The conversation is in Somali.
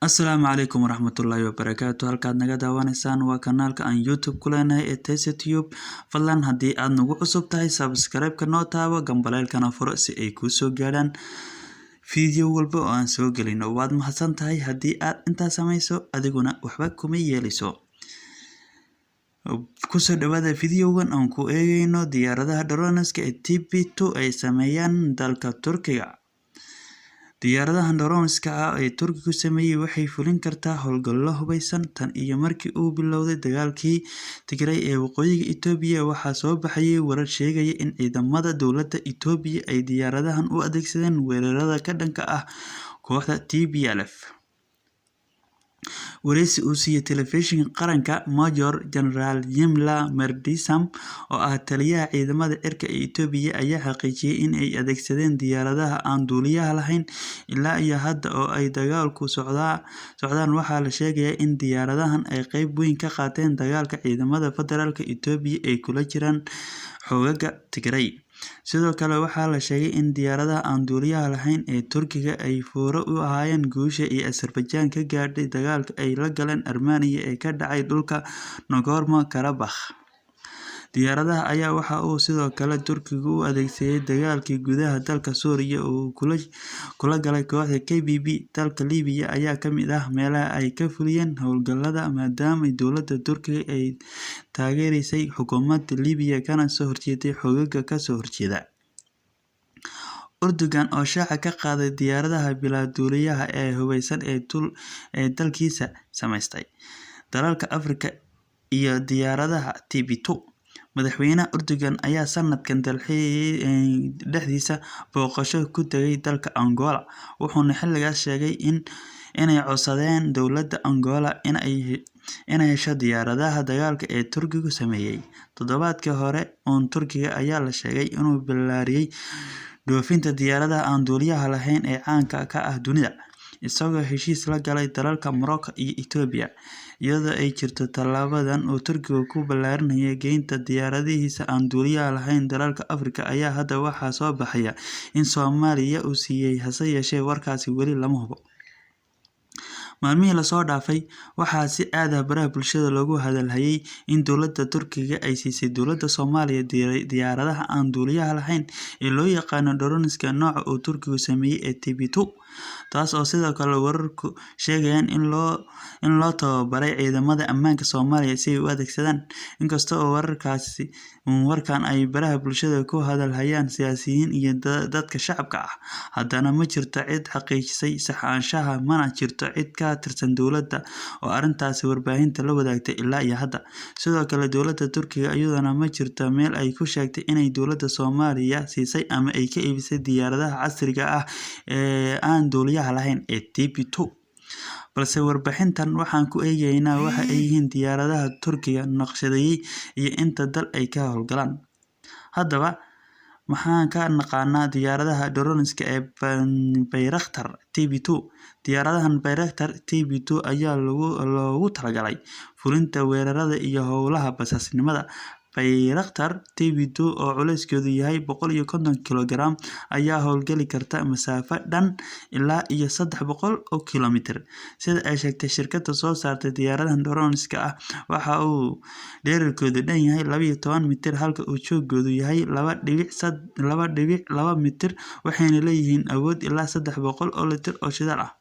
Asalaamu calaykum waraxmatullaahi wabarakaatu. Halkaad naga daawanaysaan waa kanaalka aan YouTube ku leenahay ee TasteTube. Fadlan haddii aad nagu cusub tahay subscribe-ka noo taabo gambaleelkana furo si ay kuu soo gaadhaan video walba oo aan soo gelino. Waad mahadsan tahay haddii aad intaa samayso, adiguna waxba kuma yeeliso. Kusoo dhawaada videogan aan ku eegayno diyaaradaha droneska ee TB2 ay sameeyaan dalka Turkiga. Diyaaradahan droneska ee Turkigu sameeyay waxay fulin kartaa howlgallo hubeysan tan iyo markii uu bilowday dagaalkii Tigray ee waqooyiga Itoobiya. Waxaa soo baxay warar sheegaya in ciidamada dowladda Itoobiya ay diyaaradahan u adeegsadeen weerarada ka dhanka ah kooxda TPLF. wareysi uu siiyay telefishinka qaranka, Major General Yimla Merdisam oo ah taliyaha ciidamada cirka ee Itoobiya ayaa xaqiijiyay in ay adeegsadeen diyaaradaha aan duuliyaha lahayn ilaa iyo hadda oo ay dagaalku socdaan. Waxaa la sheegay in diyaaradahan ay qayb weyn ka qaateen dagaalka ciidamada federaalka Itoobiya ay kula jiraan xoogagga Tigray. Sidoo kale waxaa la sheegay in diyaaradaha aan duuliyaha lahayn ee Turkiga ay fure u ahaayeen guusha iyo Azerbaijan ka gaadhay dagaalka ay la galeen Armenia ee ka dhacay dhulka Nagorno-Karabakh. Diyaaradaha ayaa waxa uu sidoo kale Turkigu u adeegsaday dagaalkii gudaha dalka Suuriya oo uu kula galay kooxda KPP. Dalka Liibiya ayaa ka mid ah meelaha ay ka fuliyeen howlgallada maadaama dowladda Turkiga ay taageereysay xukuumadda Liibiya kana soo horjeeday xoogagga ka soo horjeeda. Erdogan oo shaaca ka qaaday diyaaradaha bilaa duuliyaha ee hubeysan ee dalkiisa samaystay dalalka Afrika iyo diyaaradaha TB2. Madaxweyne Erdogan ayaa sanadkan dhexdiisa booqasho ku tagay dalka Angola, wuxuuna xilligaas sheegay inay codsadeen dowladda Angola inay hesho diyaaradaha dagaalka ee Turkigu sameeyay. Toddobaadkii hore Turkiga ayaa la sheegay inuu ballaariyay dhoofinta diyaaradaha aan duuliyaha lahayn ee caanka ka ah dunida, isagoo heshiis la galay dalalka Morocco iyo Ethiopia. Iyadoo ay jirto tallaabadan uu Turkigu ku ballaarinayo geynta diyaaradihiisa aan duuliyaha lahayn dalalka Afrika, ayaa hadda waxaa soo baxaya in Soomaaliya uu siiyay, hase yeeshee warkaasi weli lama hubo. Maalmihii la soo dhaafay waxaa si aad ah baraha bulshada loogu hadalhayay in dowladda Turkiga ay siisay dowladda Soomaaliya diyaaradaha aan duuliyaha lahayn ee loo yaqaan droneska nooca uu Turkigu sameeyay ee TB2, taas oo sidoo kale wararku sheegayaan in loo tababaray ciidamada ammaanka Soomaaliya si ay u adeegsadaan. Inkasta oo warkan ay baraha bulshada ku hadalhayaan siyaasiyiin iyo dadka shacabka ah, haddana ma jirto cid xaqiijisay saxaanshaha, mana jirto cid ka tirsan dowladda oo arrintaasi warbaahinta la wadaagtay ilaa iyo hadda. Sidoo kale dowladda Turkiga iyaduna ma jirto meel ay ku sheegtay inay dowladda Soomaaliya siisay ama ay ka iibisay diyaaradaha casriga ah ee aan duuliyaha lahayn ee TB2. balse warbixintan waxaan ku eegaynaa waxa ay yihiin diyaaradaha Turkiga naqshadeeyay iyo inta dal ay ka howlgalaan. Haddaba maxaan ka naqaanaa diyaaradaha droneska ee Bayraktar TB2? Diyaaradahan Bayraktar TB2 ayaa loogu talagalay fulinta weerarada iyo howlaha basaasnimada. Bayraktar TB2 oo culeyskeedu yahay 150 kilogaram ayaa howlgali karta masaafo dhan ilaa iyo 300 kilomitir. Sida ay sheegtay shirkadda soo saartay diyaaradahan droneska ah, waxa uu dhererkoodu dhan yahay 12 mitir halka uu joogoodu yahay 2.2 mitir, waxayna leeyihiin awood ilaa 300 litir oo shidaal ah.